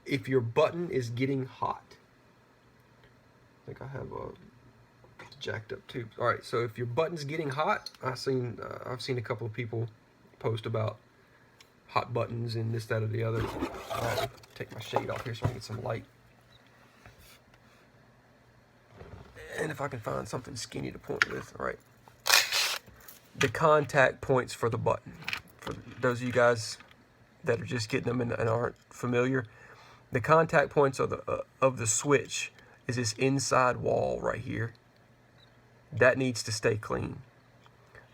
if your button is getting hot, I think I have a jacked up tube. All right, so if your button's getting hot, I've seen a couple of people post about hot buttons and this, that, or the other. I'll take my shade off here so I can get some light. And if I can find something skinny to point with, all right. The contact points for the button. For those of you guys that are just getting them and aren't familiar, the contact points of the switch is this inside wall right here. That needs to stay clean.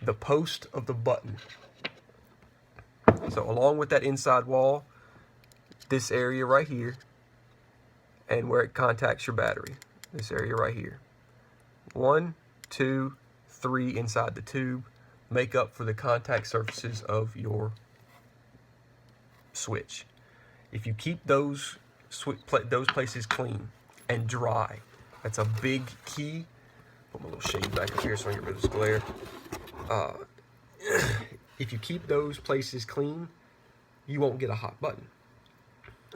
The post of the button. So along with that inside wall, this area right here, and where it contacts your battery, this area right here. 1, 2, 3 inside the tube make up for the contact surfaces of your switch. If you keep those places clean and dry, that's a big key. Put my little shade back up here so I can get rid of this glare. If you keep those places clean, you won't get a hot button.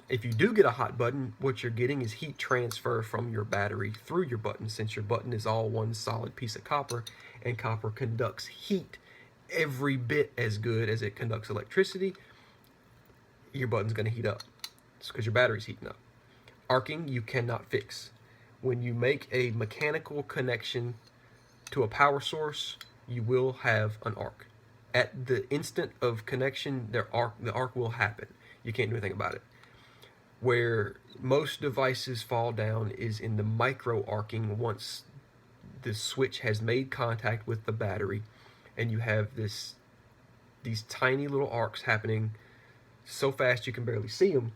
If you do get a hot button, what you're getting is heat transfer from your battery through your button, since your button is all one solid piece of copper, and copper conducts heat every bit as good as it conducts electricity. Your button's going to heat up. It's because your battery's heating up. Arcing you cannot fix. When you make a mechanical connection to a power source, you will have an arc. At the instant of connection, the arc will happen. You can't do anything about it. Where most devices fall down is in the micro arcing once the switch has made contact with the battery, and you have these tiny little arcs happening so fast you can barely see them,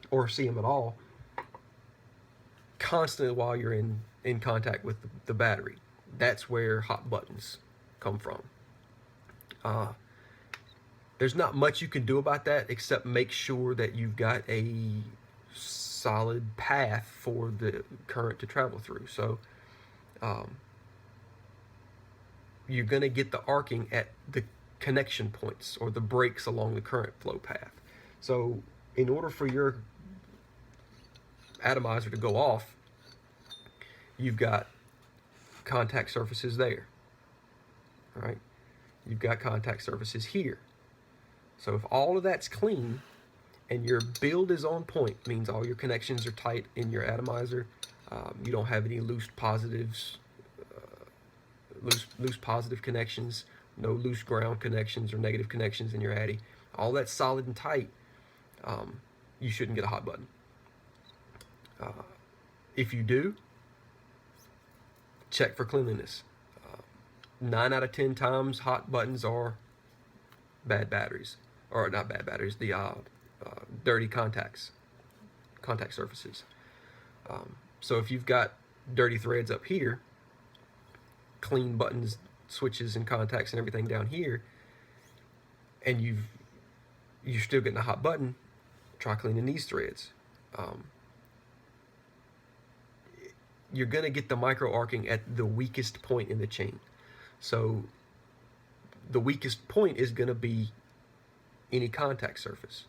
or see them at all, constantly while you're in contact with the battery. That's where hot buttons come from. There's not much you can do about that except make sure that you've got a solid path for the current to travel through. So you're going to get the arcing at the connection points or the breaks along the current flow path. So in order for your atomizer to go off, you've got contact surfaces there. All right, you've got contact surfaces here. So if all of that's clean and your build is on point, means all your connections are tight in your atomizer, you don't have any loose positives, loose positive connections, no loose ground connections or negative connections in your Addy. All that's solid and tight, you shouldn't get a hot button. If you do, check for cleanliness. 9 out of 10 times hot buttons are bad batteries, or not bad batteries, the dirty contact surfaces. So if you've got dirty threads up here, clean buttons, switches, and contacts and everything down here, and you're still getting a hot button, try cleaning these threads. You're going to get the micro arcing at the weakest point in the chain. So the weakest point is going to be any contact surface.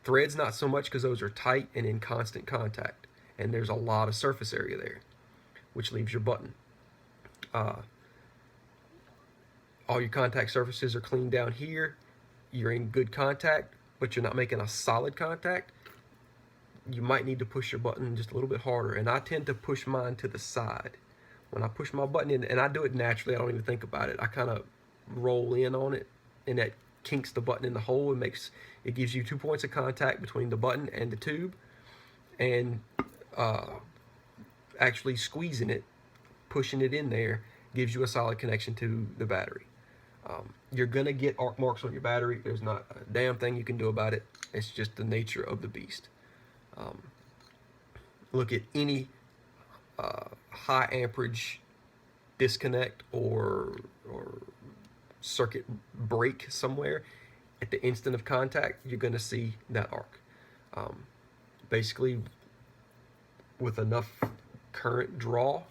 Threads not so much, because those are tight and in constant contact, and there's a lot of surface area there, which leaves your button. All your contact surfaces are clean down here. You're in good contact, but you're not making a solid contact. You might need to push your button just a little bit harder, and I tend to push mine to the side. When I push my button in, and I do it naturally, I don't even think about it, I kind of roll in on it, and that kinks the button in the hole. It gives you 2 points of contact between the button and the tube, and actually squeezing it, pushing it in there, gives you a solid connection to the battery. You're gonna get arc marks on your battery. There's not a damn thing you can do about it. It's just the nature of the beast. Look at any high amperage disconnect or circuit break somewhere. At the instant of contact, you're going to see that arc. Basically, with enough current draw,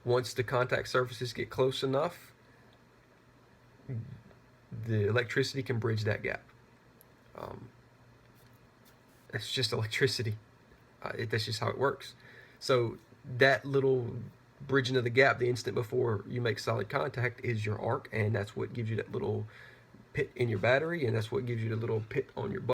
once the contact surfaces get close enough, the electricity can bridge that gap. It's just electricity. That's just how it works. So that little bridging of the gap, the instant before you make solid contact, is your arc, and that's what gives you that little pit in your battery, and that's what gives you the little pit on your button.